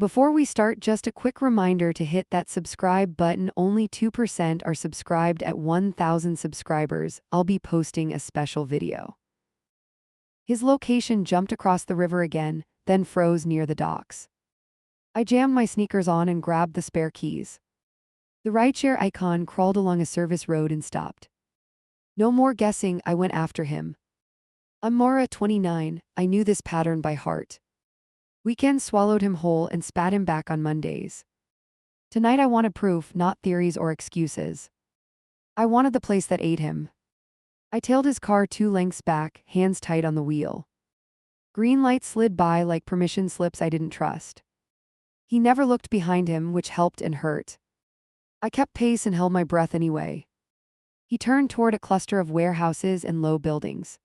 Before we start, just a quick reminder to hit that subscribe button. Only 2% are subscribed. At 1,000 subscribers, I'll be posting a special video. His location jumped across the river again, then froze near the docks. I jammed my sneakers on and grabbed the spare keys. The rideshare icon crawled along a service road and stopped. No more guessing, I went after him. I'm Mora, 29, I knew this pattern by heart. Weekends swallowed him whole and spat him back on Mondays. Tonight I wanted proof, not theories or excuses. I wanted the place that ate him. I tailed his car 2 lengths back, hands tight on the wheel. Green lights slid by like permission slips I didn't trust. He never looked behind him, which helped and hurt. I kept pace and held my breath anyway. He turned toward a cluster of warehouses and low buildings.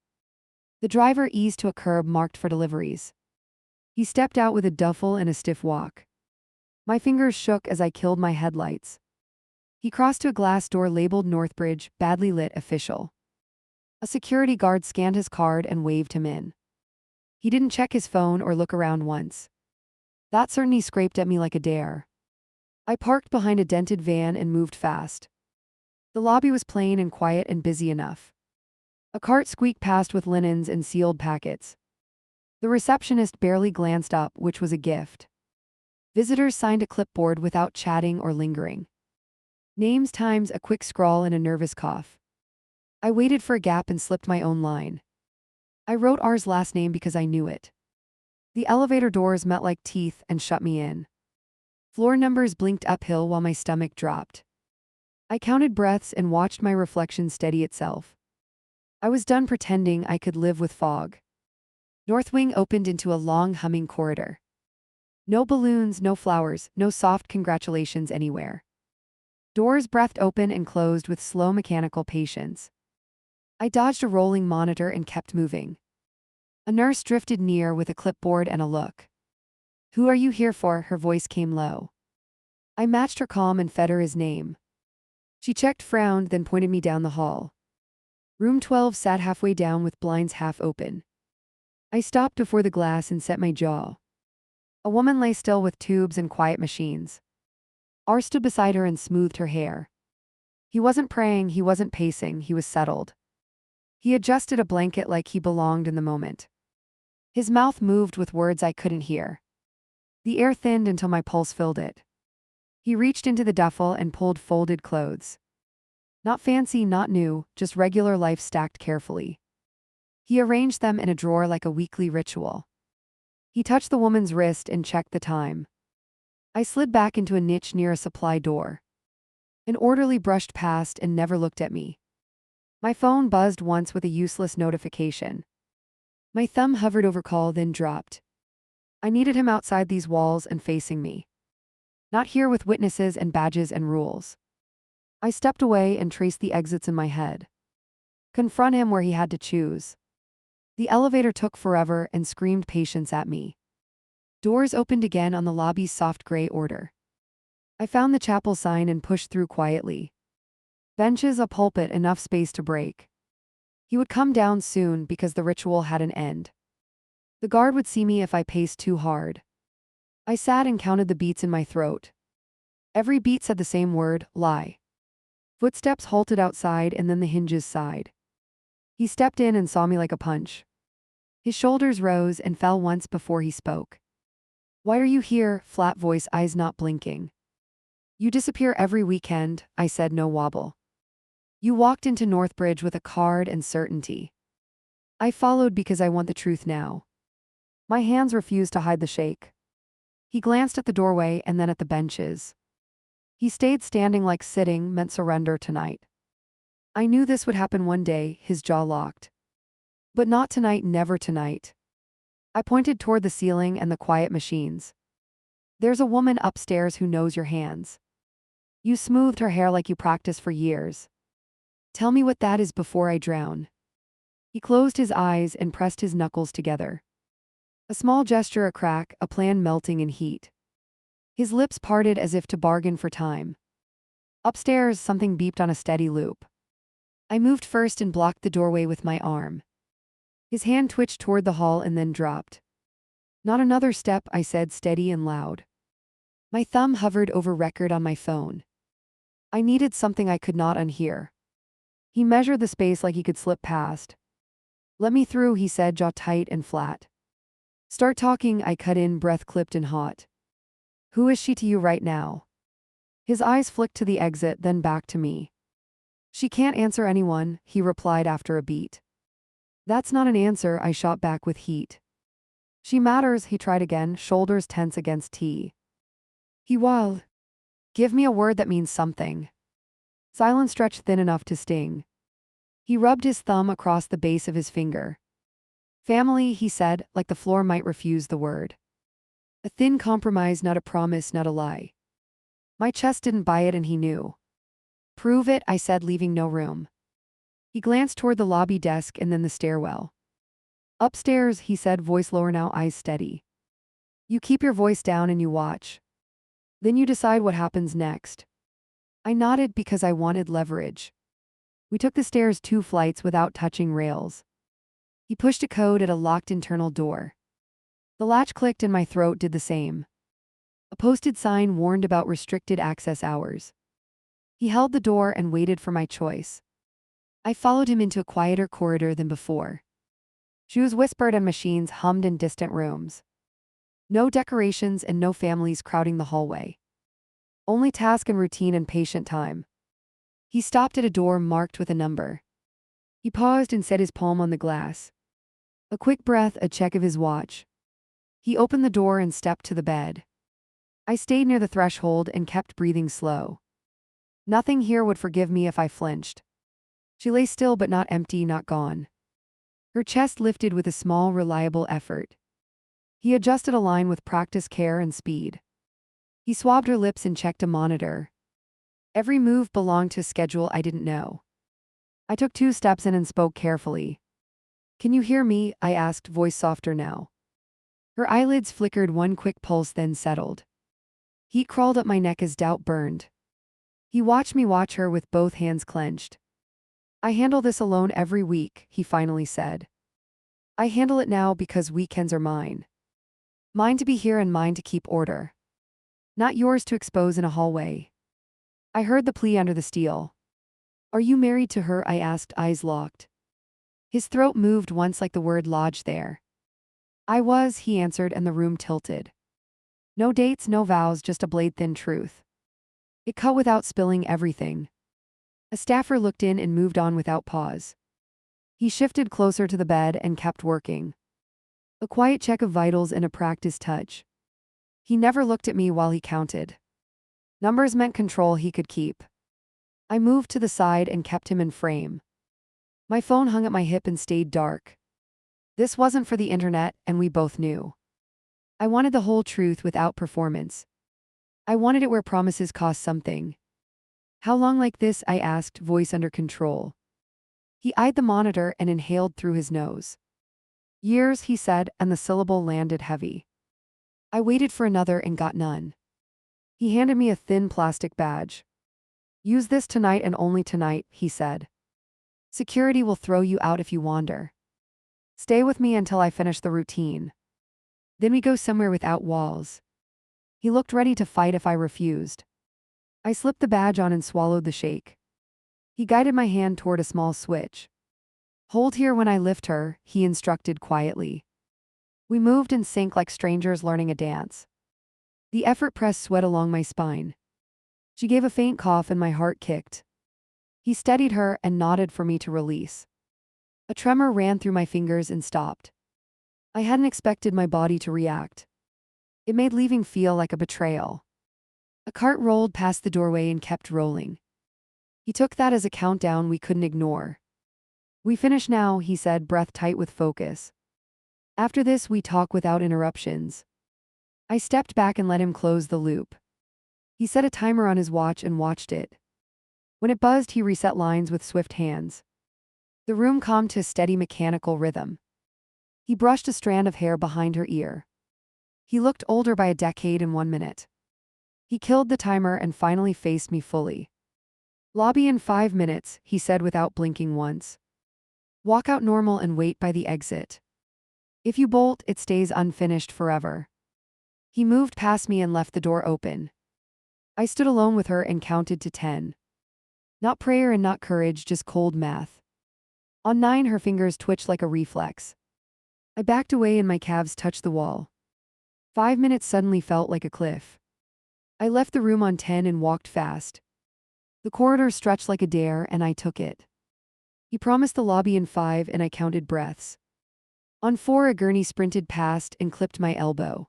The driver eased to a curb marked for deliveries. He stepped out with a duffel and a stiff walk. My fingers shook as I killed my headlights. He crossed to a glass door labeled Northbridge, badly lit, official. A security guard scanned his card and waved him in. He didn't check his phone or look around once. That certainly scraped at me like a dare. I parked behind a dented van and moved fast. The lobby was plain and quiet and busy enough. A cart squeaked past with linens and sealed packets. The receptionist barely glanced up, which was a gift. Visitors signed a clipboard without chatting or lingering. Names times a quick scrawl and a nervous cough. I waited for a gap and slipped my own line. I wrote R's last name because I knew it. The elevator doors met like teeth and shut me in. Floor numbers blinked uphill while my stomach dropped. I counted breaths and watched my reflection steady itself. I was done pretending I could live with fog. North Wing opened into a long humming corridor. No balloons, no flowers, no soft congratulations anywhere. Doors breathed open and closed with slow mechanical patience. I dodged a rolling monitor and kept moving. A nurse drifted near with a clipboard and a look. "Who are you here for?" Her voice came low. I matched her calm and fed her his name. She checked, frowned, then pointed me down the hall. Room 12 sat halfway down with blinds half open. I stopped before the glass and set my jaw. A woman lay still with tubes and quiet machines. R stood beside her and smoothed her hair. He wasn't praying, he wasn't pacing, he was settled. He adjusted a blanket like he belonged in the moment. His mouth moved with words I couldn't hear. The air thinned until my pulse filled it. He reached into the duffel and pulled folded clothes. Not fancy, not new, just regular life stacked carefully. He arranged them in a drawer like a weekly ritual. He touched the woman's wrist and checked the time. I slid back into a niche near a supply door. An orderly brushed past and never looked at me. My phone buzzed once with a useless notification. My thumb hovered over call, then dropped. I needed him outside these walls and facing me. Not here with witnesses and badges and rules. I stepped away and traced the exits in my head. Confront him where he had to choose. The elevator took forever and screamed patience at me. Doors opened again on the lobby's soft gray order. I found the chapel sign and pushed through quietly. Benches, a pulpit, enough space to break. He would come down soon because the ritual had an end. The guard would see me if I paced too hard. I sat and counted the beats in my throat. Every beat said the same word, lie. Footsteps halted outside and then the hinges sighed. He stepped in and saw me like a punch. His shoulders rose and fell once before he spoke. "Why are you here?" Flat voice, eyes not blinking. "You disappear every weekend," I said, no wobble. "You walked into Northbridge with a card and certainty. I followed because I want the truth now." My hands refused to hide the shake. He glanced at the doorway and then at the benches. He stayed standing like sitting meant surrender tonight. I knew this would happen one day, his jaw locked. But not tonight, never tonight. I pointed toward the ceiling and the quiet machines. "There's a woman upstairs who knows your hands. You smoothed her hair like you practiced for years. Tell me what that is before I drown." He closed his eyes and pressed his knuckles together. A small gesture, a crack, a plan melting in heat. His lips parted as if to bargain for time. Upstairs, something beeped on a steady loop. I moved first and blocked the doorway with my arm. His hand twitched toward the hall and then dropped. "Not another step," I said, steady and loud. My thumb hovered over record on my phone. I needed something I could not unhear. He measured the space like he could slip past. Let me through, he said, jaw tight and flat. Start talking, I cut in, breath clipped and hot. Who is she to you right now? His eyes flicked to the exit, then back to me. She can't answer anyone, he replied after a beat. That's not an answer, I shot back with heat. She matters, he tried again, shoulders tense against T. He wailed. Give me a word that means something. Silence stretched thin enough to sting. He rubbed his thumb across the base of his finger. Family, he said, like the floor might refuse the word. A thin compromise, not a promise, not a lie. My chest didn't buy it and he knew. Prove it, I said, leaving no room. He glanced toward the lobby desk and then the stairwell. Upstairs, he said, voice lower now, eyes steady. You keep your voice down and you watch. Then you decide what happens next. I nodded because I wanted leverage. We took the stairs 2 flights without touching rails. He pushed a code at a locked internal door. The latch clicked and my throat did the same. A posted sign warned about restricted access hours. He held the door and waited for my choice. I followed him into a quieter corridor than before. Shoes whispered and machines hummed in distant rooms. No decorations and no families crowding the hallway. Only task and routine and patient time. He stopped at a door marked with a number. He paused and set his palm on the glass. A quick breath, a check of his watch. He opened the door and stepped to the bed. I stayed near the threshold and kept breathing slow. Nothing here would forgive me if I flinched. She lay still but not empty, not gone. Her chest lifted with a small, reliable effort. He adjusted a line with practice, care, and speed. He swabbed her lips and checked a monitor. Every move belonged to a schedule I didn't know. I took 2 steps in and spoke carefully. Can you hear me? I asked, voice softer now. Her eyelids flickered, one quick pulse, then settled. Heat crawled up my neck as doubt burned. He watched me watch her with both hands clenched. I handle this alone every week, he finally said. I handle it now because weekends are mine. Mine to be here and mine to keep order. Not yours to expose in a hallway. I heard the plea under the steel. Are you married to her? I asked, eyes locked. His throat moved once like the word lodged there. I was, he answered, and the room tilted. No dates, no vows, just a blade-thin truth. It cut without spilling everything. A staffer looked in and moved on without pause. He shifted closer to the bed and kept working. A quiet check of vitals and a practiced touch. He never looked at me while he counted. Numbers meant control he could keep. I moved to the side and kept him in frame. My phone hung at my hip and stayed dark. This wasn't for the internet, and we both knew. I wanted the whole truth without performance. I wanted it where promises cost something. How long like this? I asked, voice under control. He eyed the monitor and inhaled through his nose. Years, he said, and the syllable landed heavy. I waited for another and got none. He handed me a thin plastic badge. Use this tonight and only tonight, he said. Security will throw you out if you wander. Stay with me until I finish the routine. Then we go somewhere without walls. He looked ready to fight if I refused. I slipped the badge on and swallowed the shake. He guided my hand toward a small switch. Hold here when I lift her, he instructed quietly. We moved in sync like strangers learning a dance. The effort pressed sweat along my spine. She gave a faint cough and my heart kicked. He steadied her and nodded for me to release. A tremor ran through my fingers and stopped. I hadn't expected my body to react. It made leaving feel like a betrayal. A cart rolled past the doorway and kept rolling. He took that as a countdown we couldn't ignore. We finish now, he said, breath tight with focus. After this, we talk without interruptions. I stepped back and let him close the loop. He set a timer on his watch and watched it. When it buzzed, he reset lines with swift hands. The room calmed to a steady mechanical rhythm. He brushed a strand of hair behind her ear. He looked older by a decade in 1 minute. He killed the timer and finally faced me fully. Lobby in 5 minutes, he said without blinking once. Walk out normal and wait by the exit. If you bolt, it stays unfinished forever. He moved past me and left the door open. I stood alone with her and counted to 10. Not prayer and not courage, just cold math. On 9, her fingers twitched like a reflex. I backed away and my calves touched the wall. 5 minutes suddenly felt like a cliff. I left the room on 10 and walked fast. The corridor stretched like a dare and I took it. He promised the lobby in 5 and I counted breaths. On 4, a gurney sprinted past and clipped my elbow.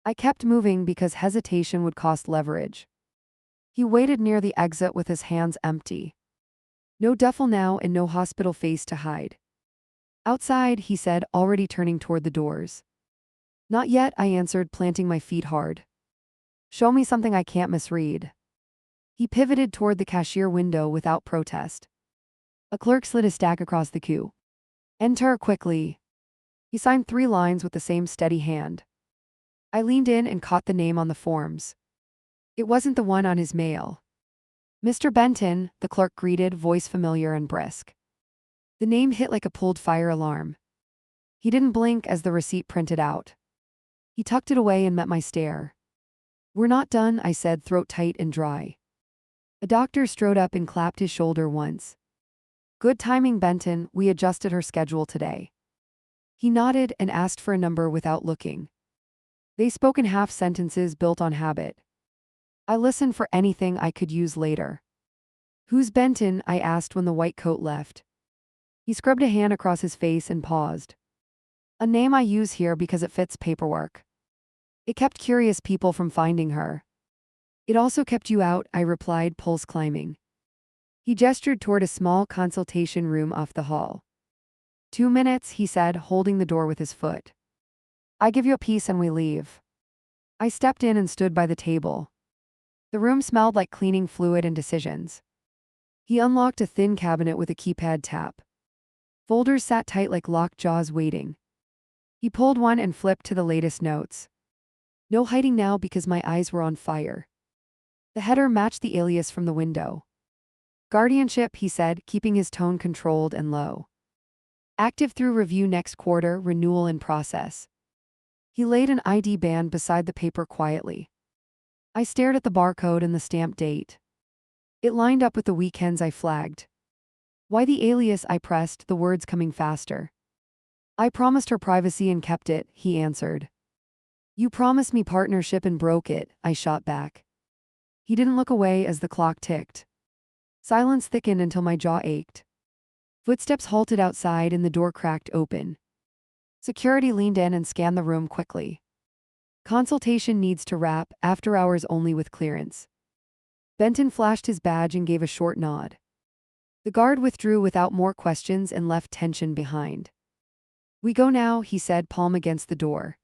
I kept moving because hesitation would cost leverage. He waited near the exit with his hands empty. No duffel now and no hospital face to hide. Outside, he said, already turning toward the doors. Not yet, I answered, planting my feet hard. Show me something I can't misread. He pivoted toward the cashier window without protest. A clerk slid a stack across the queue. Enter quickly. He signed 3 lines with the same steady hand. I leaned in and caught the name on the forms. It wasn't the one on his mail. Mr. Benton, the clerk greeted, voice familiar and brisk. The name hit like a pulled fire alarm. He didn't blink as the receipt printed out. He tucked it away and met my stare. We're not done, I said, throat tight and dry. A doctor strode up and clapped his shoulder once. Good timing, Benton, we adjusted her schedule today. He nodded and asked for a number without looking. They spoke in half sentences built on habit. I listened for anything I could use later. Who's Benton? I asked when the white coat left. He scrubbed a hand across his face and paused. A name I use here because it fits paperwork. It kept curious people from finding her. It also kept you out, I replied, pulse climbing. He gestured toward a small consultation room off the hall. 2 minutes, he said, holding the door with his foot. I give you a piece and we leave. I stepped in and stood by the table. The room smelled like cleaning fluid and decisions. He unlocked a thin cabinet with a keypad tap. Folders sat tight like locked jaws waiting. He pulled one and flipped to the latest notes. No hiding now because my eyes were on fire. The header matched the alias from the window. Guardianship, he said, keeping his tone controlled and low. Active through review next quarter, renewal in process. He laid an ID band beside the paper quietly. I stared at the barcode and the stamped date. It lined up with the weekends I flagged. Why the alias? I pressed, the words coming faster. I promised her privacy and kept it, he answered. You promised me partnership and broke it, I shot back. He didn't look away as the clock ticked. Silence thickened until my jaw ached. Footsteps halted outside and the door cracked open. Security leaned in and scanned the room quickly. Consultation needs to wrap, after hours only with clearance. Benton flashed his badge and gave a short nod. The guard withdrew without more questions and left tension behind. We go now, he said, palm against the door.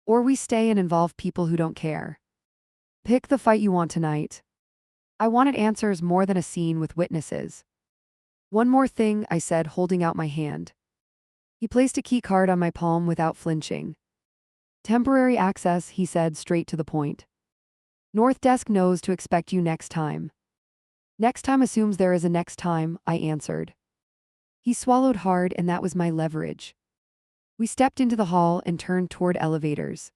Or we stay and involve people who don't care. Pick the fight you want tonight. I wanted answers more than a scene with witnesses. One more thing, I said, holding out my hand. He placed a key card on my palm without flinching. Temporary access, he said, straight to the point. North Desk knows to expect you next time. Next time assumes there is a next time, I answered. He swallowed hard and that was my leverage. We stepped into the hall and turned toward elevators.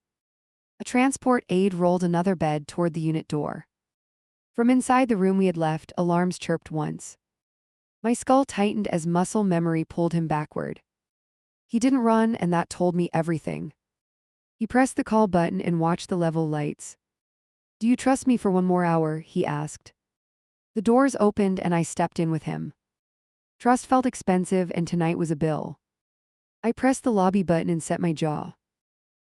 A transport aide rolled another bed toward the unit door. From inside the room we had left, alarms chirped once. My skull tightened as muscle memory pulled him backward. He didn't run and that told me everything. He pressed the call button and watched the level lights. Do you trust me for one more hour? He asked. The doors opened and I stepped in with him. Trust felt expensive and tonight was a bill. I pressed the lobby button and set my jaw.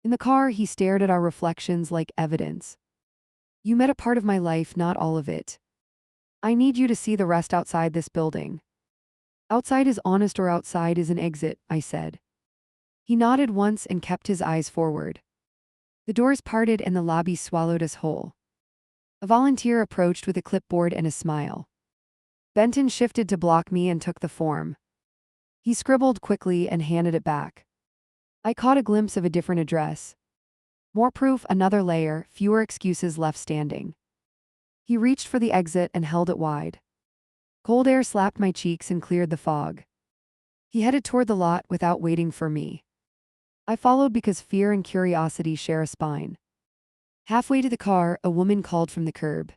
In the car, he stared at our reflections like evidence. You met a part of my life, not all of it. I need you to see the rest outside this building. Outside is honest or outside is an exit, I said. He nodded once and kept his eyes forward. The doors parted and the lobby swallowed us whole. A volunteer approached with a clipboard and a smile. Benton shifted to block me and took the form. He scribbled quickly and handed it back. I caught a glimpse of a different address. More proof, another layer, fewer excuses left standing. He reached for the exit and held it wide. Cold air slapped my cheeks and cleared the fog. He headed toward the lot without waiting for me. I followed because fear and curiosity share a spine. Halfway to the car, a woman called from the curb.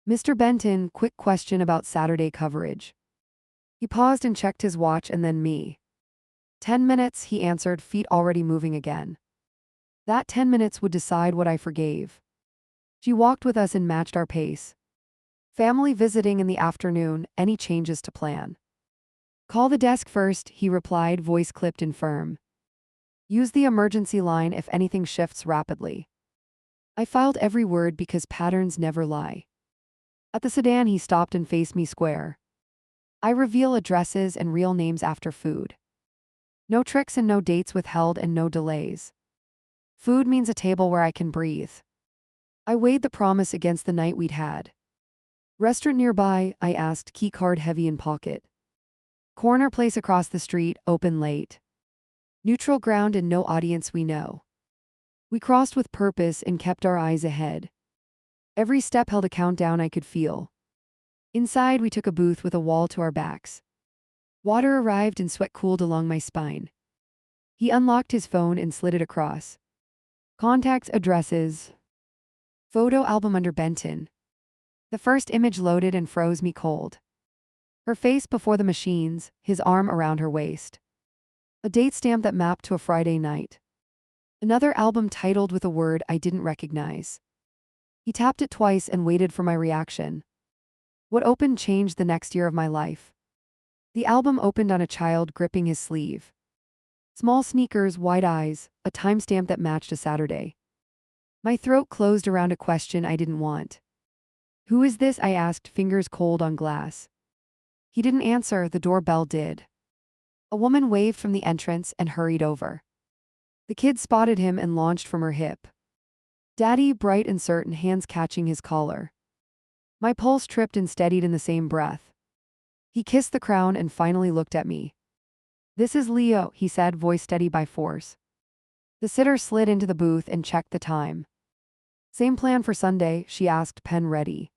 "Mr. Benton, quick question about Saturday coverage." He paused and checked his watch and then me. 10 minutes, he answered, feet already moving again. That 10 minutes would decide what I forgave. She walked with us and matched our pace. Family visiting in the afternoon, any changes to plan? "Call the desk first," he replied, voice clipped and firm. "Use the emergency line if anything shifts rapidly." I filed every word because patterns never lie. At the sedan, he stopped and faced me square. "I reveal addresses and real names after food. No tricks and no dates withheld and no delays. Food means a table where I can breathe." I weighed the promise against the night we'd had. "Restaurant nearby?" I asked, key card heavy in pocket. "Corner place across the street, open late. Neutral ground and no audience we know." We crossed with purpose and kept our eyes ahead. Every step held a countdown I could feel. Inside, we took a booth with a wall to our backs. Water arrived and sweat cooled along my spine. He unlocked his phone and slid it across. "Contacts, addresses. Photo album under Benton." The first image loaded and froze me cold. Her face before the machines, his arm around her waist. A date stamp that mapped to a Friday night. Another album titled with a word I didn't recognize. He tapped it twice and waited for my reaction. What opened changed the next year of my life. The album opened on a child gripping his sleeve. Small sneakers, wide eyes, a timestamp that matched a Saturday. My throat closed around a question I didn't want. "Who is this?" I asked, fingers cold on glass. He didn't answer, the doorbell did. A woman waved from the entrance and hurried over. The kid spotted him and launched from her hip. "Daddy," bright and certain, hands catching his collar. My pulse tripped and steadied in the same breath. He kissed the crown and finally looked at me. "This is Leo," he said, voice steady by force. The sitter slid into the booth and checked the time. "Same plan for Sunday?" she asked, pen ready.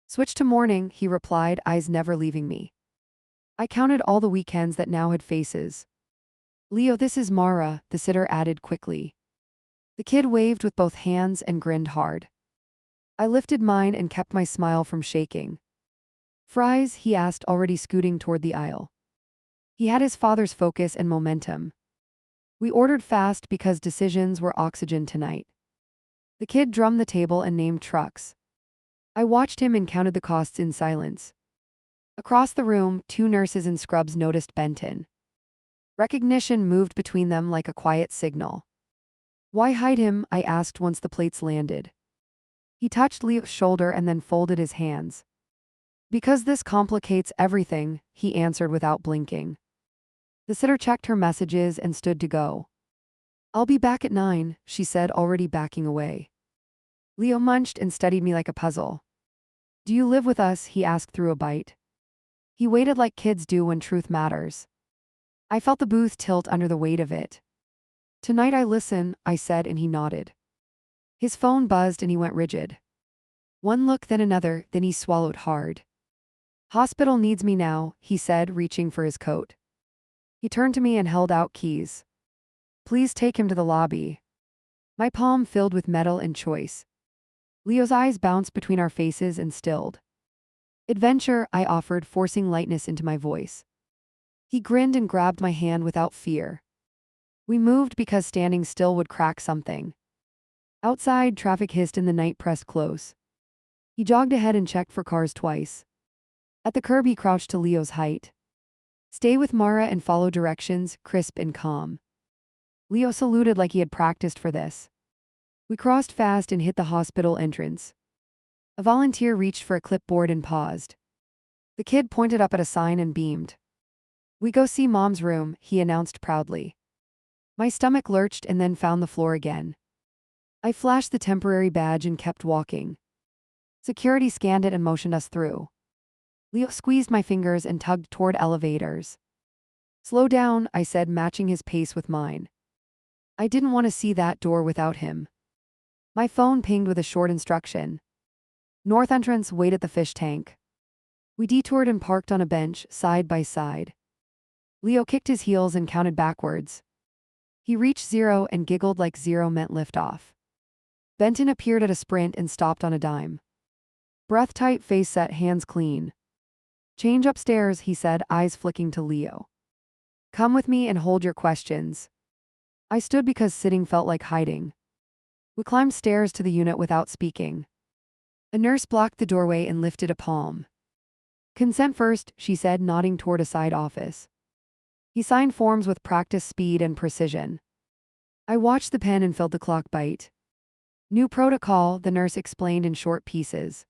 "Switch to morning," he replied, eyes never leaving me. I counted all the weekends that now had faces. "Leo, this is Mara," the sitter added quickly. The kid waved with both hands and grinned hard. I lifted mine and kept my smile from shaking. "Fries?" he asked, already scooting toward the aisle. He had his father's focus and momentum. We ordered fast because decisions were oxygen tonight. The kid drummed the table and named trucks. I watched him and counted the costs in silence. Across the room, 2 nurses in scrubs noticed Benton. Recognition moved between them like a quiet signal. "Why hide him?" I asked once the plates landed. He touched Leo's shoulder and then folded his hands. "Because this complicates everything," he answered without blinking. The sitter checked her messages and stood to go. "I'll be back at 9, she said, already backing away. Leo munched and studied me like a puzzle. "Do you live with us?" he asked through a bite. He waited like kids do when truth matters. I felt the booth tilt under the weight of it. "Tonight I listen," I said, and he nodded. His phone buzzed and he went rigid. One look, then another, then he swallowed hard. "Hospital needs me now," he said, reaching for his coat. He turned to me and held out keys. "Please take him to the lobby." My palm filled with metal and choice. Leo's eyes bounced between our faces and stilled. "Adventure," I offered, forcing lightness into my voice. He grinned and grabbed my hand without fear. We moved because standing still would crack something. Outside, traffic hissed and the night pressed close. He jogged ahead and checked for cars twice. At the curb, he crouched to Leo's height. "Stay with Mara and follow directions," crisp and calm. Leo saluted like he had practiced for this. We crossed fast and hit the hospital entrance. A volunteer reached for a clipboard and paused. The kid pointed up at a sign and beamed. "We go see Mom's room," he announced proudly. My stomach lurched and then found the floor again. I flashed the temporary badge and kept walking. Security scanned it and motioned us through. Leo squeezed my fingers and tugged toward elevators. "Slow down," I said, matching his pace with mine. I didn't want to see that door without him. My phone pinged with a short instruction. "North entrance, wait at the fish tank." We detoured and parked on a bench, side by side. Leo kicked his heels and counted backwards. He reached 0 and giggled like 0 meant liftoff. Benton appeared at a sprint and stopped on a dime. Breath tight, face set, hands clean. Change upstairs, he said, eyes flicking to Leo. Come with me and hold your questions. I stood because sitting felt like hiding. We climbed stairs to the unit without speaking. A nurse blocked the doorway and lifted a palm. Consent first, she said, nodding toward a side office. He signed forms with practiced speed and precision. I watched the pen and felt the clock bite. New protocol, the nurse explained in short pieces.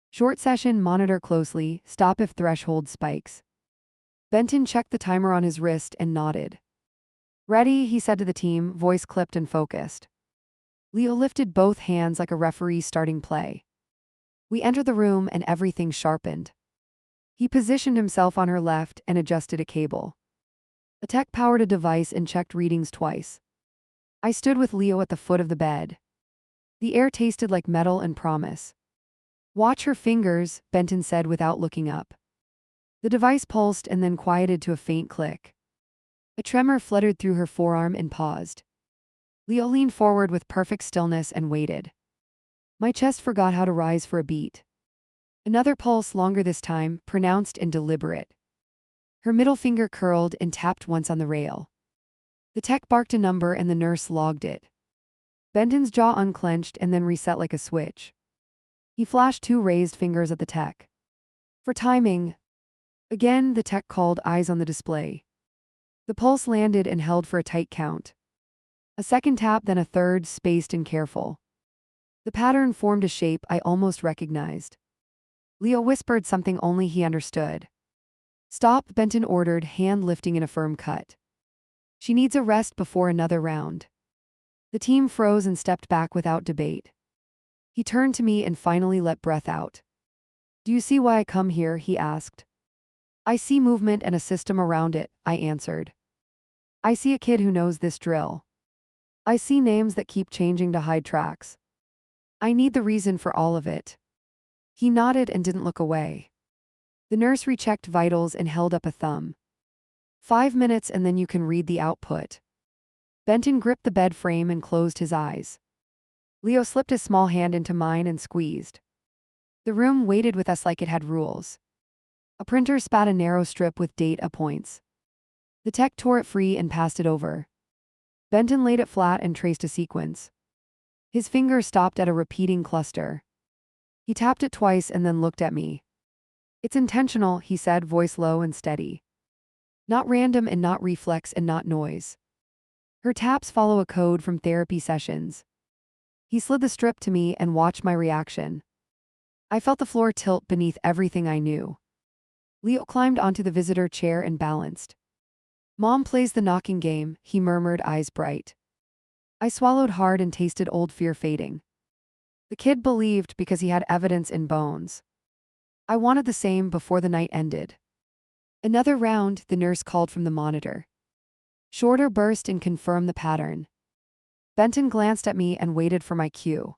Short session, monitor closely, stop if threshold spikes. Benton checked the timer on his wrist and nodded. Ready, he said to the team, voice clipped and focused. Leo lifted both hands like a referee starting play. We entered the room and everything sharpened. He positioned himself on her left and adjusted a cable. A tech powered a device and checked readings twice. I stood with Leo at the foot of the bed. The air tasted like metal and promise. Watch her fingers, Benton said without looking up. The device pulsed and then quieted to a faint click. A tremor fluttered through her forearm and paused. Leo leaned forward with perfect stillness and waited. My chest forgot how to rise for a beat. Another pulse, longer this time, pronounced and deliberate. Her middle finger curled and tapped once on the rail. The tech barked a number and the nurse logged it. Benton's jaw unclenched and then reset like a switch. He flashed 2 raised fingers at the tech. For timing. Again, the tech called, eyes on the display. The pulse landed and held for a tight count. A second tap, then a third, spaced and careful. The pattern formed a shape I almost recognized. Leo whispered something only he understood. Stop, Benton ordered, hand lifting in a firm cut. She needs a rest before another round. The team froze and stepped back without debate. He turned to me and finally let breath out. Do you see why I come here? He asked. I see movement and a system around it, I answered. I see a kid who knows this drill. I see names that keep changing to hide tracks. I need the reason for all of it. He nodded and didn't look away. The nurse rechecked vitals and held up a thumb. 5 minutes and then you can read the output. Benton gripped the bed frame and closed his eyes. Leo slipped his small hand into mine and squeezed. The room waited with us like it had rules. A printer spat a narrow strip with data points. The tech tore it free and passed it over. Benton laid it flat and traced a sequence. His finger stopped at a repeating cluster. He tapped it twice and then looked at me. It's intentional, he said, voice low and steady. Not random and not reflex and not noise. Her taps follow a code from therapy sessions. He slid the strip to me and watched my reaction. I felt the floor tilt beneath everything I knew. Leo climbed onto the visitor chair and balanced. Mom plays the knocking game, he murmured, eyes bright. I swallowed hard and tasted old fear fading. The kid believed because he had evidence in bones. I wanted the same before the night ended. Another round, the nurse called from the monitor. Shorter burst and confirmed the pattern. Benton glanced at me and waited for my cue.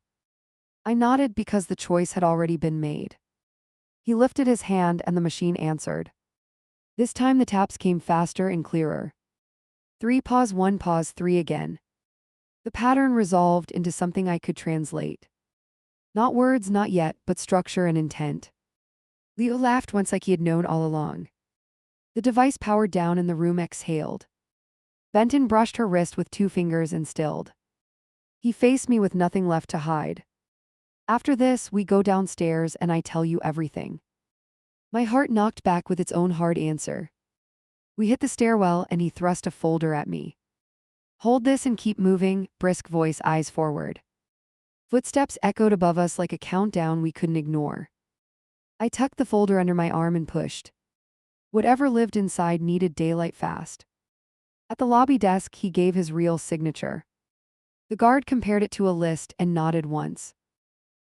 I nodded because the choice had already been made. He lifted his hand and the machine answered. This time the taps came faster and clearer. 3 pause 1 pause 3 again. The pattern resolved into something I could translate. Not words, not yet, but structure and intent. Leo laughed once like he had known all along. The device powered down and the room exhaled. Benton brushed her wrist with 2 fingers and stilled. He faced me with nothing left to hide. After this, we go downstairs and I tell you everything. My heart knocked back with its own hard answer. We hit the stairwell and he thrust a folder at me. Hold this and keep moving, brisk voice, eyes forward. Footsteps echoed above us like a countdown we couldn't ignore. I tucked the folder under my arm and pushed. Whatever lived inside needed daylight fast. At the lobby desk, he gave his real signature. The guard compared it to a list and nodded once.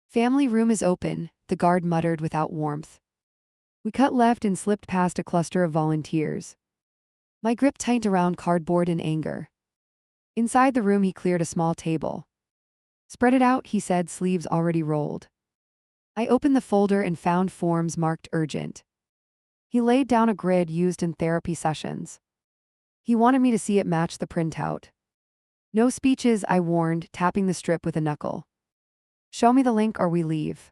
Family room is open, the guard muttered without warmth. We cut left and slipped past a cluster of volunteers. My grip tightened around cardboard in anger. Inside the room, he cleared a small table. Spread it out, he said, sleeves already rolled. I opened the folder and found forms marked urgent. He laid down a grid used in therapy sessions. He wanted me to see it match the printout. No speeches, I warned, tapping the strip with a knuckle. Show me the link or we leave.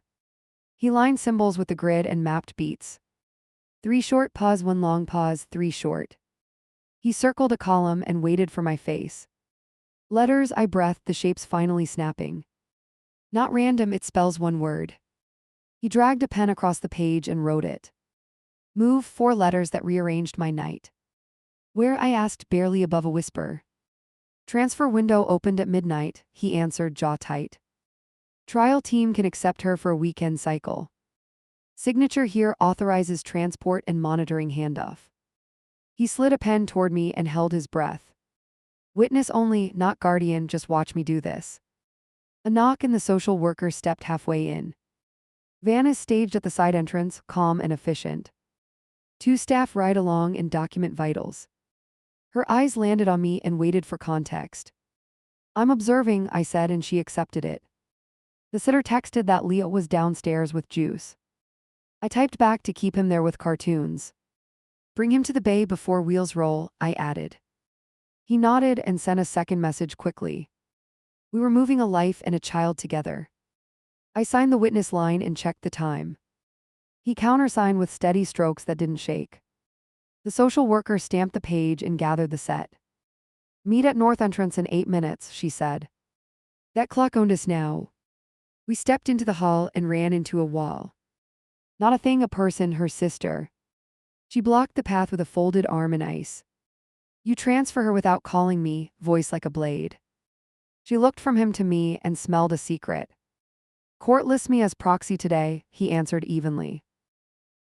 He lined symbols with the grid and mapped beats. 3 short pause, 1 long pause, 3 short. He circled a column and waited for my face. Letters, I breathed, the shapes finally snapping. Not random, it spells one word. He dragged a pen across the page and wrote it. Move, 4 letters that rearranged my night. Where, I asked, barely above a whisper. Transfer window opened at midnight, he answered, jaw tight. Trial team can accept her for a weekend cycle. Signature here authorizes transport and monitoring handoff. He slid a pen toward me and held his breath. Witness only, not guardian, just watch me do this. A knock and the social worker stepped halfway in. Van is staged at the side entrance, calm and efficient. 2 staff ride along and document vitals. Her eyes landed on me and waited for context. I'm observing, I said, and she accepted it. The sitter texted that Leo was downstairs with juice. I typed back to keep him there with cartoons. Bring him to the bay before wheels roll, I added. He nodded and sent a second message quickly. We were moving a life and a child together. I signed the witness line and checked the time. He countersigned with steady strokes that didn't shake. The social worker stamped the page and gathered the set. Meet at north entrance in 8 minutes, she said. That clock owned us now. We stepped into the hall and ran into a wall. Not a thing, a person, her sister. She blocked the path with a folded arm and ice. You transfer her without calling me, voice like a blade. She looked from him to me and smelled a secret. Court lists me as proxy today, he answered evenly.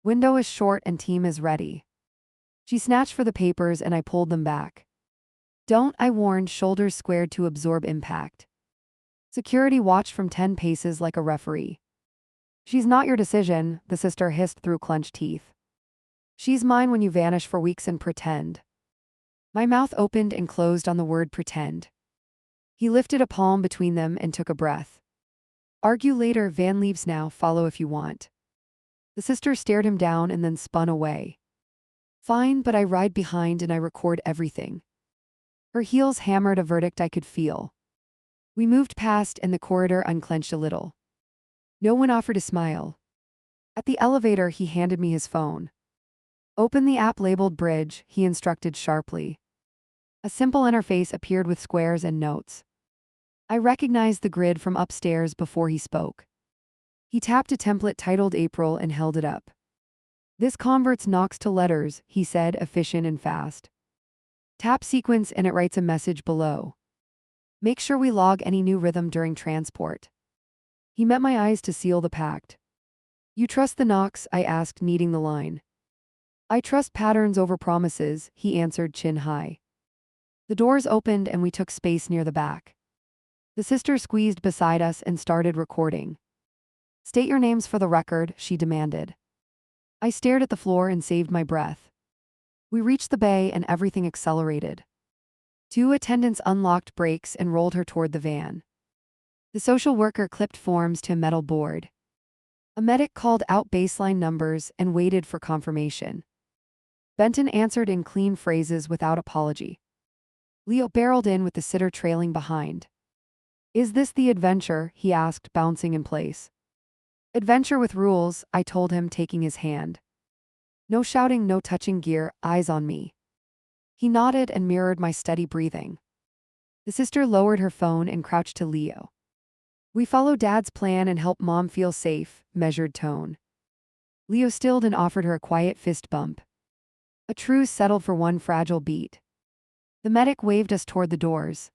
Window is short and team is ready. She snatched for the papers and I pulled them back. Don't, I warned, shoulders squared to absorb impact. Security watched from 10 paces like a referee. She's not your decision, the sister hissed through clenched teeth. She's mine when you vanish for weeks and pretend. My mouth opened and closed on the word pretend. He lifted a palm between them and took a breath. Argue later, Van leaves now, follow if you want. The sister stared him down and then spun away. Fine, but I ride behind and I record everything. Her heels hammered a verdict I could feel. We moved past and the corridor unclenched a little. No one offered a smile. At the elevator, he handed me his phone. Open the app labeled Bridge, he instructed sharply. A simple interface appeared with squares and notes. I recognized the grid from upstairs before he spoke. He tapped a template titled April and held it up. This converts knocks to letters, he said, efficient and fast. Tap sequence and it writes a message below. Make sure we log any new rhythm during transport. He met my eyes to seal the pact. You trust the knocks? I asked, kneading the line. I trust patterns over promises, he answered, chin high. The doors opened and we took space near the back. The sister squeezed beside us and started recording. State your names for the record, she demanded. I stared at the floor and saved my breath. We reached the bay and everything accelerated. 2 attendants unlocked brakes and rolled her toward the van. The social worker clipped forms to a metal board. A medic called out baseline numbers and waited for confirmation. Benton answered in clean phrases without apology. Leo barreled in with the sitter trailing behind. Is this the adventure? He asked, bouncing in place. Adventure with rules, I told him, taking his hand. No shouting, no touching gear, eyes on me. He nodded and mirrored my steady breathing. The sister lowered her phone and crouched to Leo. We follow Dad's plan and help Mom feel safe, measured tone. Leo stilled and offered her a quiet fist bump. A truce settled for one fragile beat. The medic waved us toward the doors.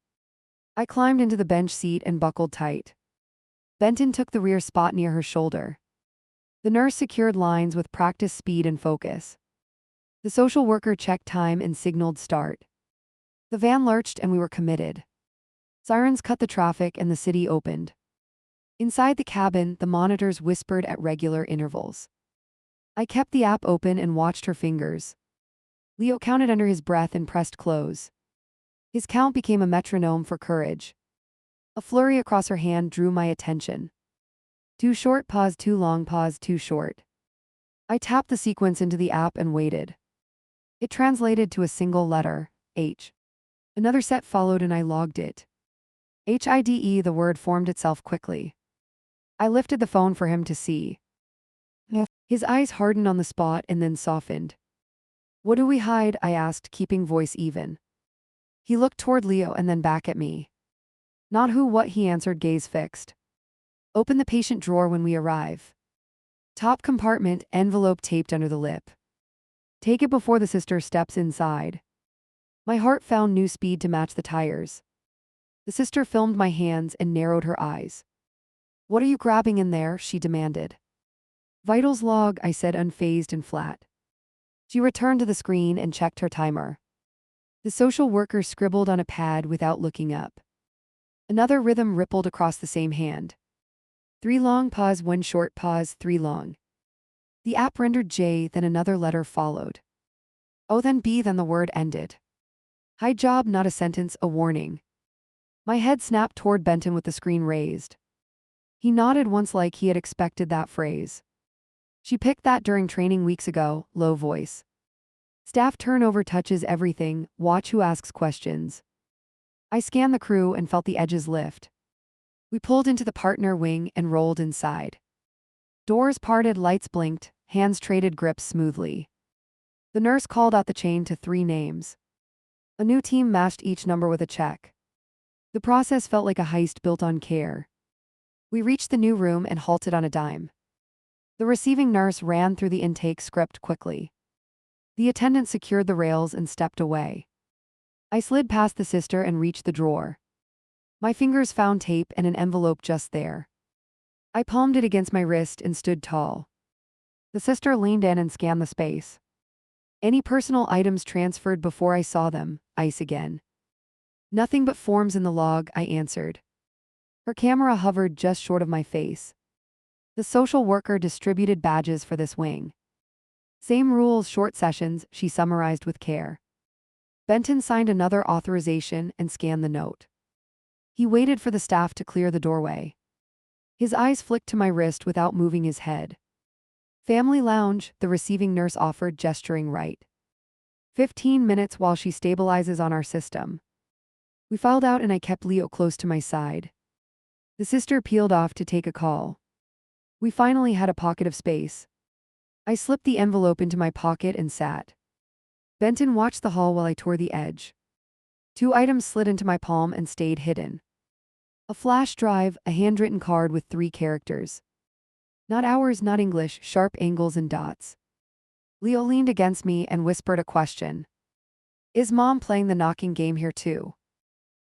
I climbed into the bench seat and buckled tight. Benton took the rear spot near her shoulder. The nurse secured lines with practiced speed and focus. The social worker checked time and signaled start. The van lurched and we were committed. Sirens cut the traffic and the city opened. Inside the cabin, the monitors whispered at regular intervals. I kept the app open and watched her fingers. Leo counted under his breath and pressed close. His count became a metronome for courage. A flurry across her hand drew my attention. Too short, pause, too long, pause, too short. I tapped the sequence into the app and waited. It translated to a single letter, H. Another set followed and I logged it. HIDE, the word formed itself quickly. I lifted the phone for him to see. His eyes hardened on the spot and then softened. "What do we hide?" I asked, keeping voice even. He looked toward Leo and then back at me. "Not who, what," he answered, gaze fixed. "Open the patient drawer when we arrive. Top compartment, envelope taped under the lip. Take it before the sister steps inside." My heart found new speed to match the tires. The sister filmed my hands and narrowed her eyes. "What are you grabbing in there?" she demanded. "Vitals log," I said, unfazed and flat. She returned to the screen and checked her timer. The social worker scribbled on a pad without looking up. Another rhythm rippled across the same hand. 3 long pause, 1 short pause, 3 long. The app rendered J, then another letter followed. O, then B, then the word ended. "Hi job," not a sentence, a warning. My head snapped toward Benton with the screen raised. He nodded once like he had expected that phrase. "She picked that during training weeks ago," low voice. "Staff turnover touches everything, watch who asks questions." I scanned the crew and felt the edges lift. We pulled into the partner wing and rolled inside. Doors parted, lights blinked, hands traded grips smoothly. The nurse called out the chain to 3 names. A new team matched each number with a check. The process felt like a heist built on care. We reached the new room and halted on a dime. The receiving nurse ran through the intake script quickly. The attendant secured the rails and stepped away. I slid past the sister and reached the drawer. My fingers found tape and an envelope just there. I palmed it against my wrist and stood tall. The sister leaned in and scanned the space. "Any personal items transferred before I saw them?" Ice again. "Nothing but forms in the log," I answered. Her camera hovered just short of my face. The social worker distributed badges for this wing. "Same rules, short sessions," she summarized with care. Benton signed another authorization and scanned the note. He waited for the staff to clear the doorway. His eyes flicked to my wrist without moving his head. "Family lounge," the receiving nurse offered, gesturing right. 15 minutes while she stabilizes on our system." We filed out and I kept Leo close to my side. The sister peeled off to take a call. We finally had a pocket of space. I slipped the envelope into my pocket and sat. Benton watched the hall while I tore the edge. 2 items slid into my palm and stayed hidden. A flash drive, a handwritten card with 3 characters. Not hours, not English, sharp angles and dots. Leo leaned against me and whispered a question. "Is Mom playing the knocking game here too?"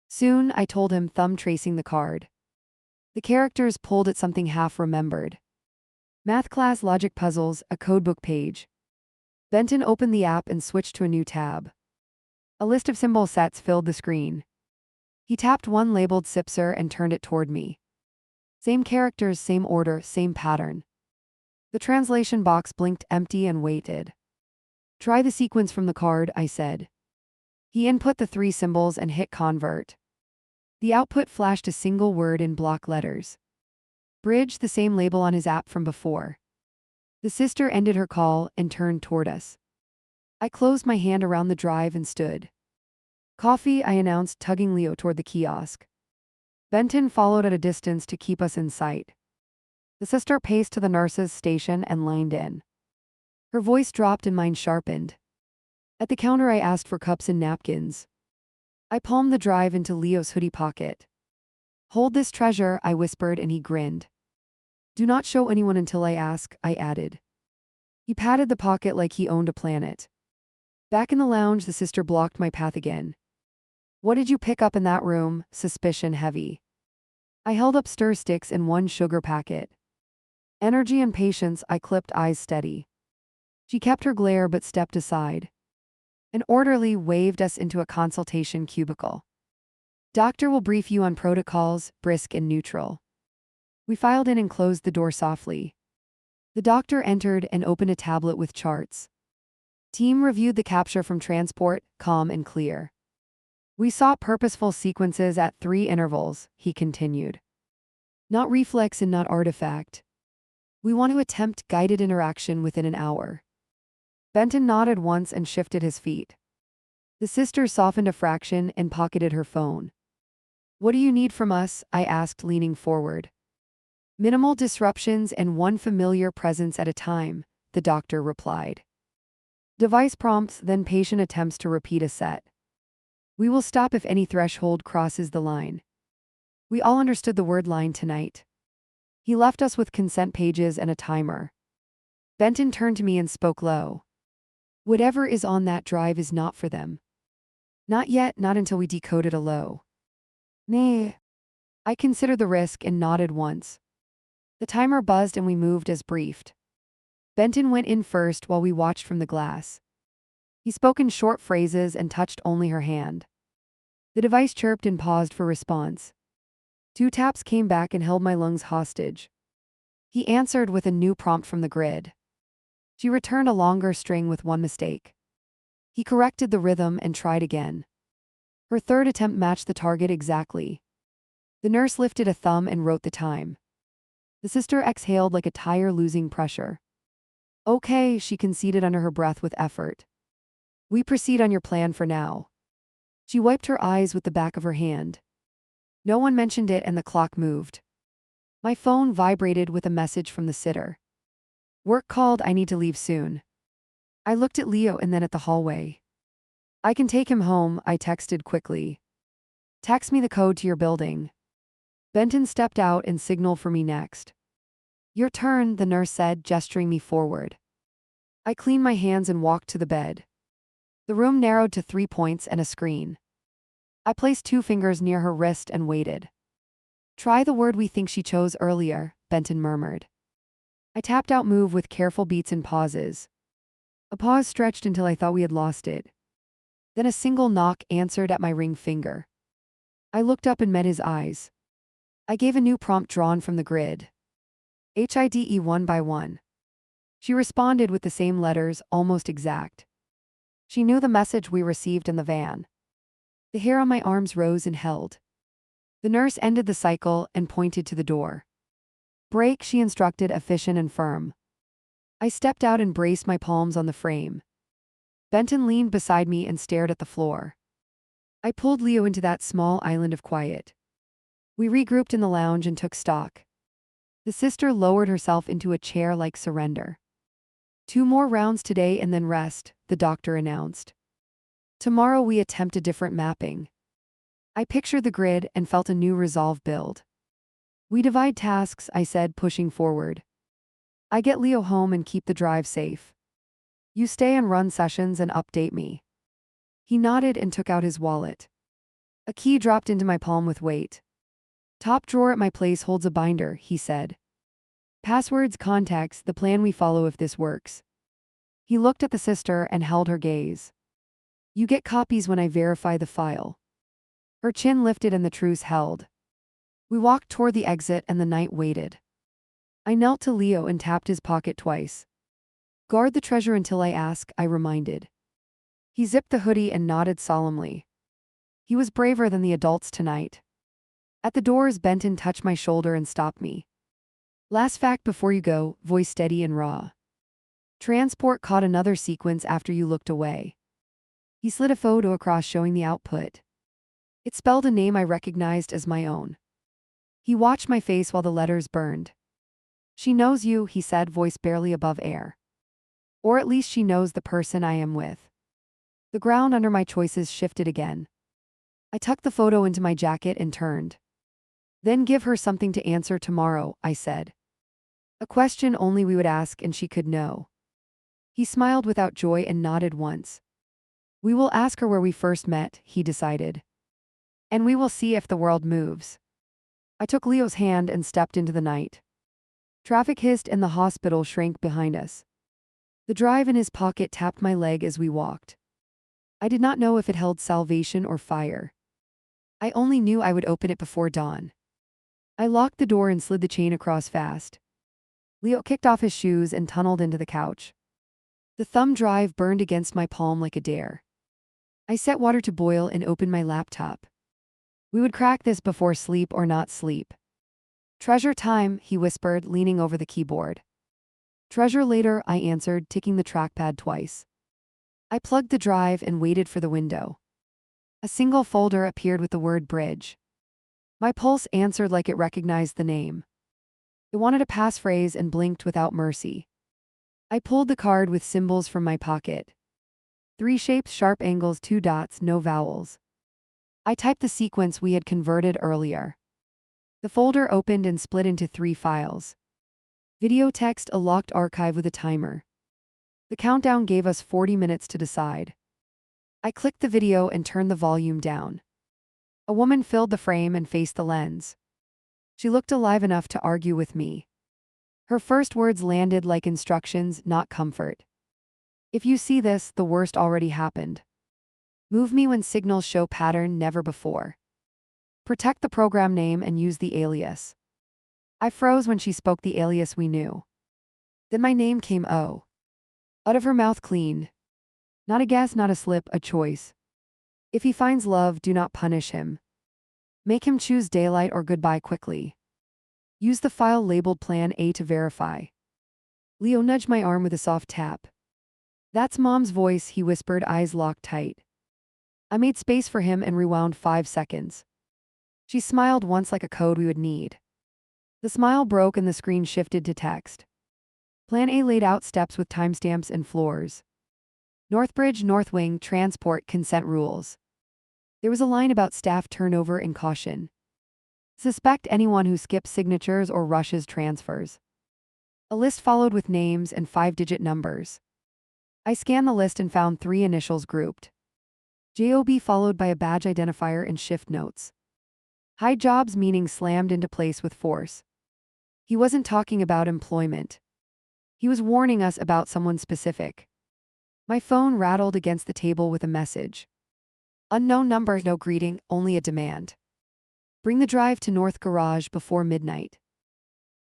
"Soon," I told him, thumb tracing the card. The characters pulled at something half remembered. Math class logic puzzles, a codebook page. Benton opened the app and switched to a new tab. A list of symbol sets filled the screen. He tapped one labeled Sipser and turned it toward me. Same characters, same order, same pattern. The translation box blinked empty and waited. "Try the sequence from the card," I said. He input the 3 symbols and hit convert. The output flashed a single word in block letters. Bridge, the same label on his app from before. The sister ended her call and turned toward us. I closed my hand around the drive and stood. "Coffee," I announced, tugging Leo toward the kiosk. Benton followed at a distance to keep us in sight. The sister paced to the nurse's station and lined in. Her voice dropped and mine sharpened. At the counter I asked for cups and napkins. I palmed the drive into Leo's hoodie pocket. "Hold this treasure," I whispered, and he grinned. "Do not show anyone until I ask," I added. He patted the pocket like he owned a planet. Back in the lounge, the sister blocked my path again. "What did you pick up in that room?" Suspicion heavy. I held up stir sticks and 1 sugar packet. Energy and patience, I clipped, eyes steady. She kept her glare but stepped aside. An orderly waved us into a consultation cubicle. "Doctor will brief you on protocols," brisk and neutral. We filed in and closed the door softly. The doctor entered and opened a tablet with charts. Team reviewed the capture from transport, calm and clear. "We saw purposeful sequences at 3 intervals," he continued. "Not reflex and not artifact. We want to attempt guided interaction within an hour." Benton nodded once and shifted his feet. The sister softened a fraction and pocketed her phone. "What do you need from us?" I asked, leaning forward. Minimal disruptions and one familiar presence at a time, the doctor replied. Device prompts, then patient attempts to repeat a set. We will stop if any threshold crosses the line. We all understood the word line tonight. He left us with consent pages and a timer. Benton turned to me and spoke low. Whatever is on that drive is not for them. Not yet, not until we decoded a low. Nay. I considered the risk and nodded once. The timer buzzed and we moved as briefed. Benton went in first while we watched from the glass. He spoke in short phrases and touched only her hand. The device chirped and paused for response. 2 taps came back and held my lungs hostage. He answered with a new prompt from the grid. She returned a longer string with one mistake. He corrected the rhythm and tried again. Her third attempt matched the target exactly. The nurse lifted a thumb and wrote the time. The sister exhaled like a tire losing pressure. Okay, she conceded under her breath with effort. We proceed on your plan for now. She wiped her eyes with the back of her hand. No one mentioned it and the clock moved. My phone vibrated with a message from the sitter. Work called, I need to leave soon. I looked at Leo and then at the hallway. I can take him home, I texted quickly. Text me the code to your building. Benton stepped out and signaled for me next. Your turn, the nurse said, gesturing me forward. I cleaned my hands and walked to the bed. The room narrowed to 3 points and a screen. I placed 2 fingers near her wrist and waited. Try the word we think she chose earlier, Benton murmured. I tapped out move with careful beats and pauses. A pause stretched until I thought we had lost it. Then a single knock answered at my ring finger. I looked up and met his eyes. I gave a new prompt drawn from the grid. HIDE 1 by 1. She responded with the same letters, almost exact. She knew the message we received in the van. The hair on my arms rose and held. The nurse ended the cycle and pointed to the door. Break, she instructed, efficient and firm. I stepped out and braced my palms on the frame. Benton leaned beside me and stared at the floor. I pulled Leo into that small island of quiet. We regrouped in the lounge and took stock. The sister lowered herself into a chair like surrender. 2 more rounds today and then rest, the doctor announced. Tomorrow we attempt a different mapping. I pictured the grid and felt a new resolve build. We divide tasks, I said, pushing forward. I get Leo home and keep the drive safe. You stay and run sessions and update me. He nodded and took out his wallet. A key dropped into my palm with weight. Top drawer at my place holds a binder, he said. Passwords, contacts, the plan we follow if this works. He looked at the sister and held her gaze. You get copies when I verify the file. Her chin lifted and the truce held. We walked toward the exit and the night waited. I knelt to Leo and tapped his pocket twice. Guard the treasure until I ask, I reminded. He zipped the hoodie and nodded solemnly. He was braver than the adults tonight. At the doors, Benton touched my shoulder and stopped me. Last fact before you go, voice steady and raw. Transport caught another sequence after you looked away. He slid a photo across showing the output. It spelled a name I recognized as my own. He watched my face while the letters burned. She knows you, he said, voice barely above air. Or at least she knows the person I am with. The ground under my choices shifted again. I tucked the photo into my jacket and turned. Then give her something to answer tomorrow, I said. A question only we would ask and she could know. He smiled without joy and nodded once. We will ask her where we first met, he decided. And we will see if the world moves. I took Leo's hand and stepped into the night. Traffic hissed and the hospital shrank behind us. The drive in his pocket tapped my leg as we walked. I did not know if it held salvation or fire. I only knew I would open it before dawn. I locked the door and slid the chain across fast. Leo kicked off his shoes and tunneled into the couch. The thumb drive burned against my palm like a dare. I set water to boil and opened my laptop. We would crack this before sleep or not sleep. Treasure time, he whispered, leaning over the keyboard. Treasure later, I answered, ticking the trackpad twice. I plugged the drive and waited for the window. A single folder appeared with the word bridge. My pulse answered like it recognized the name. It wanted a passphrase and blinked without mercy. I pulled the card with symbols from my pocket. 3 shapes, sharp angles, 2 dots, no vowels. I typed the sequence we had converted earlier. The folder opened and split into 3 files. Video, text, a locked archive with a timer. The countdown gave us 40 minutes to decide. I clicked the video and turned the volume down. A woman filled the frame and faced the lens. She looked alive enough to argue with me. Her first words landed like instructions, not comfort. If you see this, the worst already happened. Move me when signals show pattern, never before. Protect the program name and use the alias. I froze when she spoke the alias we knew. Then my name came out of her mouth clean. Not a guess, not a slip, a choice. If he finds love, do not punish him. Make him choose daylight or goodbye quickly. Use the file labeled Plan A to verify. Leo nudged my arm with a soft tap. That's Mom's voice, he whispered, eyes locked tight. I made space for him and rewound 5 seconds. She smiled once, like a code we would need. The smile broke and the screen shifted to text. Plan A laid out steps with timestamps and floors. Northbridge, North Wing, transport, consent rules. There was a line about staff turnover and caution. Suspect anyone who skips signatures or rushes transfers. A list followed with names and 5-digit numbers. I scanned the list and found 3 initials grouped. JOB followed by a badge identifier and shift notes. High jobs, meaning slammed into place with force. He wasn't talking about employment. He was warning us about someone specific. My phone rattled against the table with a message. Unknown number, no greeting, only a demand. Bring the drive to North Garage before midnight.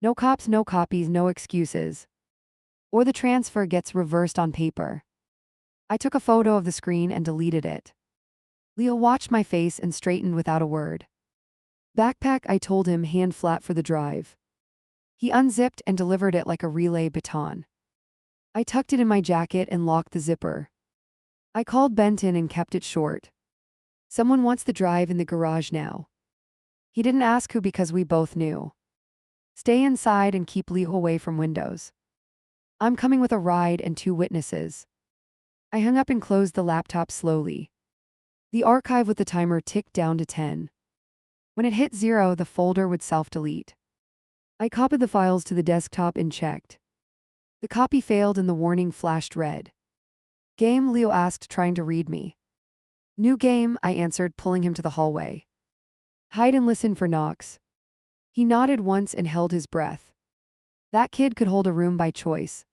No cops, no copies, no excuses. Or the transfer gets reversed on paper. I took a photo of the screen and deleted it. Leo watched my face and straightened without a word. Backpack, I told him, hand flat for the drive. He unzipped and delivered it like a relay baton. I tucked it in my jacket and locked the zipper. I called Benton and kept it short. Someone wants the drive in the garage now. He didn't ask who because we both knew. Stay inside and keep Leo away from windows. I'm coming with a ride and 2 witnesses. I hung up and closed the laptop slowly. The archive with the timer ticked down to 10. When it hit 0, the folder would self-delete. I copied the files to the desktop and checked. The copy failed and the warning flashed red. Game, Leo asked, trying to read me. New game, I answered, pulling him to the hallway. Hide and listen for knocks. He nodded once and held his breath. That kid could hold a room by choice.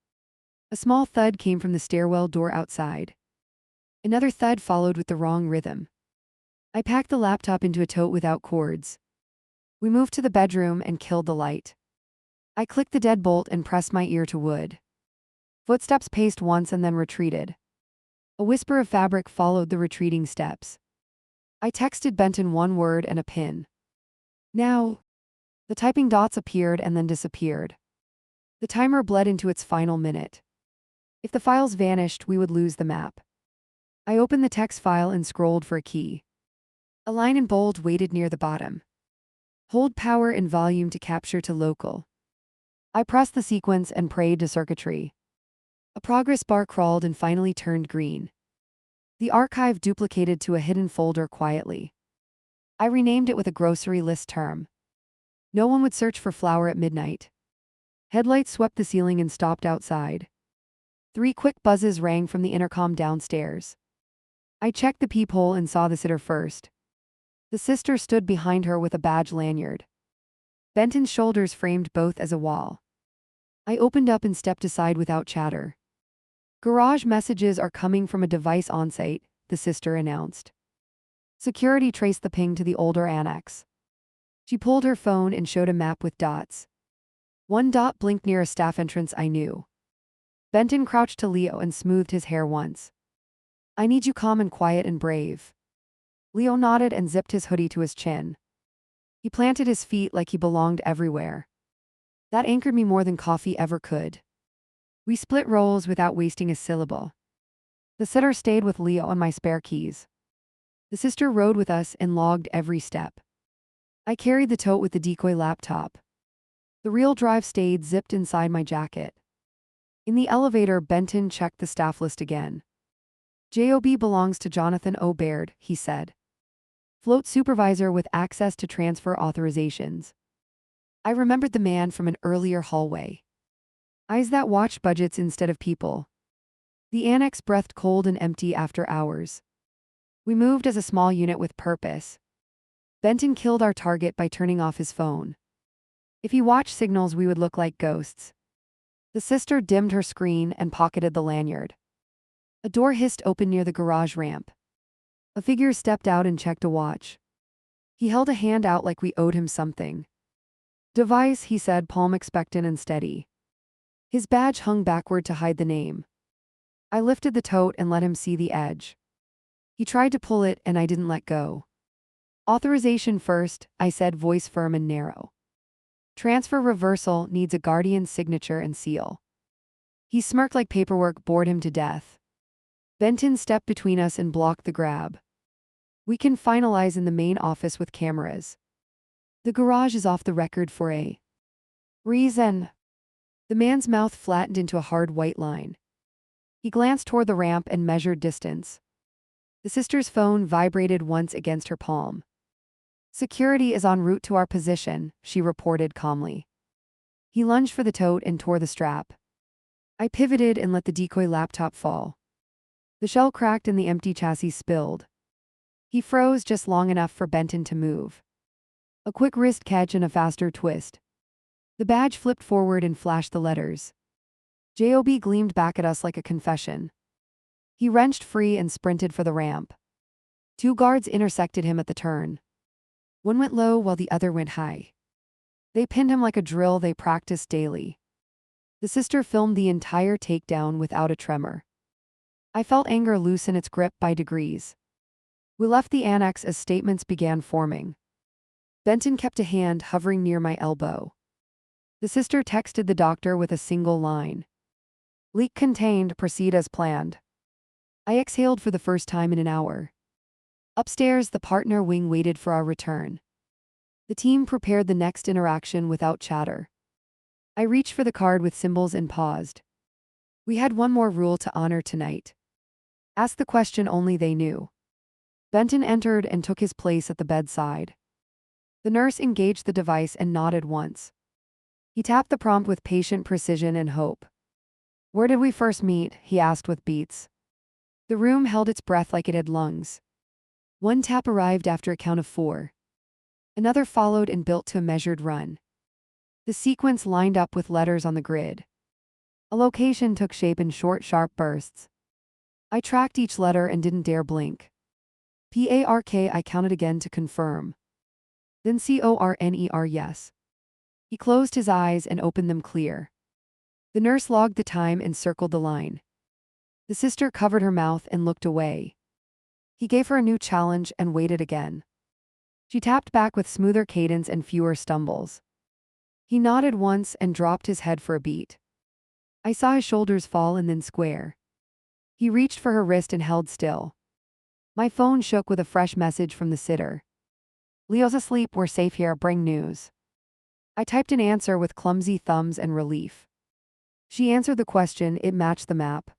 A small thud came from the stairwell door outside. Another thud followed with the wrong rhythm. I packed the laptop into a tote without cords. We moved to the bedroom and killed the light. I clicked the deadbolt and pressed my ear to wood. Footsteps paced once and then retreated. A whisper of fabric followed the retreating steps. I texted Benton 1 word and a pin. Now. The typing dots appeared and then disappeared. The timer bled into its final minute. If the files vanished, we would lose the map. I opened the text file and scrolled for a key. A line in bold waited near the bottom. Hold power and volume to capture to local. I pressed the sequence and prayed to circuitry. A progress bar crawled and finally turned green. The archive duplicated to a hidden folder quietly. I renamed it with a grocery list term. No one would search for flour at midnight. Headlights swept the ceiling and stopped outside. 3 quick buzzes rang from the intercom downstairs. I checked the peephole and saw the sitter first. The sister stood behind her with a badge lanyard. Benton's shoulders framed both as a wall. I opened up and stepped aside without chatter. Garage messages are coming from a device on-site, the sister announced. Security traced the ping to the older annex. She pulled her phone and showed a map with dots. 1 dot blinked near a staff entrance I knew. Benton crouched to Leo and smoothed his hair once. I need you calm and quiet and brave. Leo nodded and zipped his hoodie to his chin. He planted his feet like he belonged everywhere. That anchored me more than coffee ever could. We split roles without wasting a syllable. The sitter stayed with Leo and my spare keys. The sister rode with us and logged every step. I carried the tote with the decoy laptop. The real drive stayed zipped inside my jacket. In the elevator, Benton checked the staff list again. "Job belongs to Jonathan O. Baird," he said. "Float supervisor with access to transfer authorizations." I remembered the man from an earlier hallway. Eyes that watched budgets instead of people. The annex breathed cold and empty after hours. We moved as a small unit with purpose. Benton killed our target by turning off his phone. If he watched signals, we would look like ghosts. The sister dimmed her screen and pocketed the lanyard. A door hissed open near the garage ramp. A figure stepped out and checked a watch. He held a hand out like we owed him something. "Device," he said, palm expectant and steady. His badge hung backward to hide the name. I lifted the tote and let him see the edge. He tried to pull it, and I didn't let go. "Authorization first," I said, voice firm and narrow. "Transfer reversal needs a guardian's signature and seal." He smirked like paperwork bored him to death. Benton stepped between us and blocked the grab. "We can finalize in the main office with cameras. The garage is off the record for a reason." The man's mouth flattened into a hard white line. He glanced toward the ramp and measured distance. The sister's phone vibrated once against her palm. "Security is en route to our position," she reported calmly. He lunged for the tote and tore the strap. I pivoted and let the decoy laptop fall. The shell cracked and the empty chassis spilled. He froze just long enough for Benton to move. A quick wrist catch and a faster twist. The badge flipped forward and flashed the letters. "Job" gleamed back at us like a confession. He wrenched free and sprinted for the ramp. Two guards intersected him at the turn. One went low while the other went high. They pinned him like a drill they practiced daily. The sister filmed the entire takedown without a tremor. I felt anger loosen its grip by degrees. We left the annex as statements began forming. Benton kept a hand hovering near my elbow. The sister texted the doctor with a single line. "Leak contained, proceed as planned." I exhaled for the first time in an hour. Upstairs, the partner wing waited for our return. The team prepared the next interaction without chatter. I reached for the card with symbols and paused. We had one more rule to honor tonight. Ask the question only they knew. Benton entered and took his place at the bedside. The nurse engaged the device and nodded once. He tapped the prompt with patient precision and hope. "Where did we first meet?" he asked with beats. The room held its breath like it had lungs. One tap arrived after a count of 4. Another followed and built to a measured run. The sequence lined up with letters on the grid. A location took shape in short, sharp bursts. I tracked each letter and didn't dare blink. "PARK," I counted again to confirm. Then "CORNER, yes." He closed his eyes and opened them clear. The nurse logged the time and circled the line. The sister covered her mouth and looked away. He gave her a new challenge and waited again. She tapped back with smoother cadence and fewer stumbles. He nodded once and dropped his head for a beat. I saw his shoulders fall and then square. He reached for her wrist and held still. My phone shook with a fresh message from the sitter. "Leo's asleep, we're safe here, bring news." I typed an answer with clumsy thumbs and relief. She answered the question, it matched the map.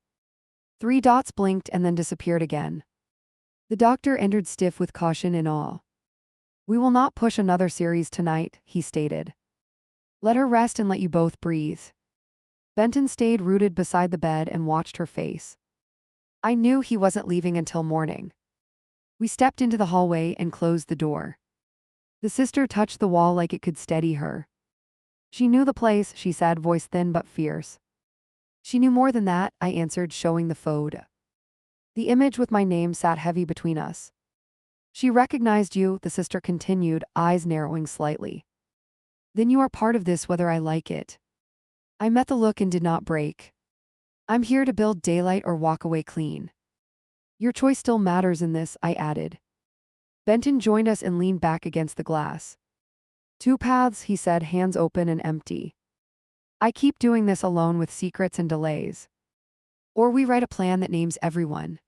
3 dots blinked and then disappeared again. The doctor entered stiff with caution and awe. "We will not push another series tonight," he stated. "Let her rest and let you both breathe." Benton stayed rooted beside the bed and watched her face. I knew he wasn't leaving until morning. We stepped into the hallway and closed the door. The sister touched the wall like it could steady her. She knew the place, she said, voice thin but fierce. She knew more than that, I answered, showing the photo. The image with my name sat heavy between us. "She recognized you," the sister continued, eyes narrowing slightly. "Then you are part of this whether I like it." I met the look and did not break. "I'm here to build daylight or walk away clean." "Your choice still matters in this," I added. Benton joined us and leaned back against the glass. "2 paths," he said, hands open and empty. "I keep doing this alone with secrets and delays. Or we write a plan that names everyone."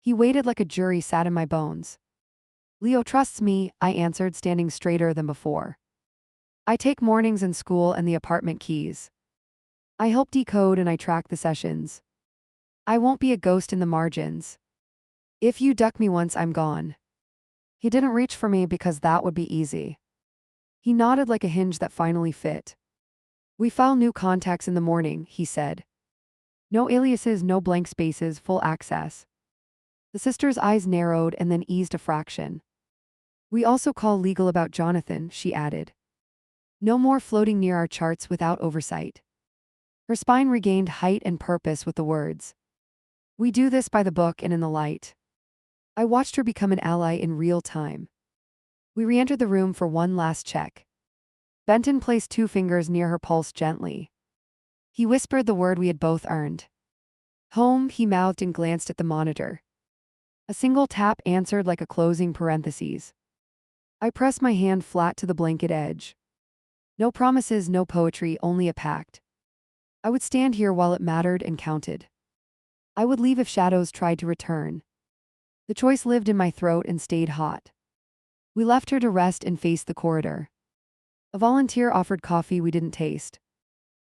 He waited like a jury sat in my bones. "Leo trusts me," I answered, standing straighter than before. I take mornings in school and the apartment keys. I help decode and I track the sessions. I won't be a ghost in the margins. If you duck me once, I'm gone. He didn't reach for me because that would be easy. He nodded like a hinge that finally fit. We file new contacts in the morning, he said. No aliases, no blank spaces, full access. The sister's eyes narrowed and then eased a fraction. We also call legal about Jonathan, she added. No more floating near our charts without oversight. Her spine regained height and purpose with the words. We do this by the book and in the light. I watched her become an ally in real time. We re-entered the room for one last check. Benton placed 2 fingers near her pulse gently. He whispered the word we had both earned. Home, he mouthed and glanced at the monitor. A single tap answered like a closing parentheses. I pressed my hand flat to the blanket edge. No promises, no poetry, only a pact. I would stand here while it mattered and counted. I would leave if shadows tried to return. The choice lived in my throat and stayed hot. We left her to rest and faced the corridor. A volunteer offered coffee we didn't taste.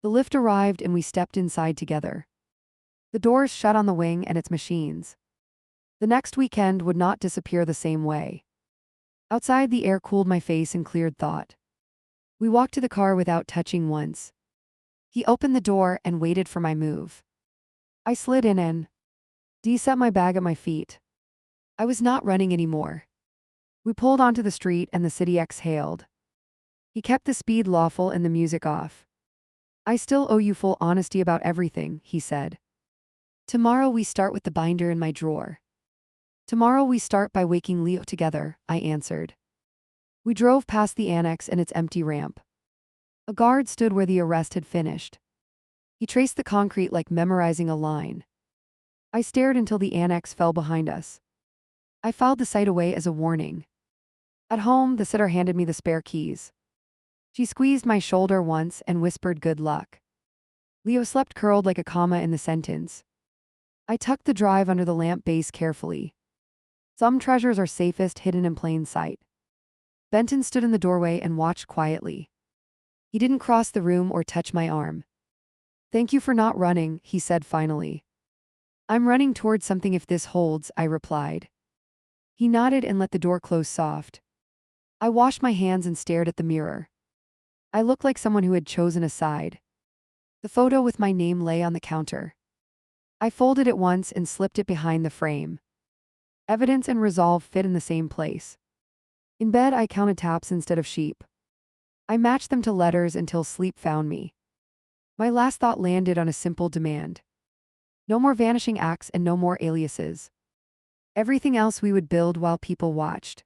The lift arrived and we stepped inside together. The doors shut on the wing and its machines. The next weekend would not disappear the same way. Outside, the air cooled my face and cleared thought. We walked to the car without touching once. He opened the door and waited for my move. I slid in and set my bag at my feet. I was not running anymore. We pulled onto the street and the city exhaled. He kept the speed lawful and the music off. I still owe you full honesty about everything, he said. Tomorrow we start with the binder in my drawer. Tomorrow we start by waking Leo together, I answered. We drove past the annex and its empty ramp. A guard stood where the arrest had finished. He traced the concrete like memorizing a line. I stared until the annex fell behind us. I filed the site away as a warning. At home, the sitter handed me the spare keys. She squeezed my shoulder once and whispered good luck. Leo slept curled like a comma in the sentence. I tucked the drive under the lamp base carefully. Some treasures are safest hidden in plain sight. Benton stood in the doorway and watched quietly. He didn't cross the room or touch my arm. Thank you for not running, he said finally. I'm running towards something if this holds, I replied. He nodded and let the door close soft. I washed my hands and stared at the mirror. I looked like someone who had chosen a side. The photo with my name lay on the counter. I folded it once and slipped it behind the frame. Evidence and resolve fit in the same place. In bed, I counted taps instead of sheep. I matched them to letters until sleep found me. My last thought landed on a simple demand. No more vanishing acts and no more aliases. Everything else we would build while people watched.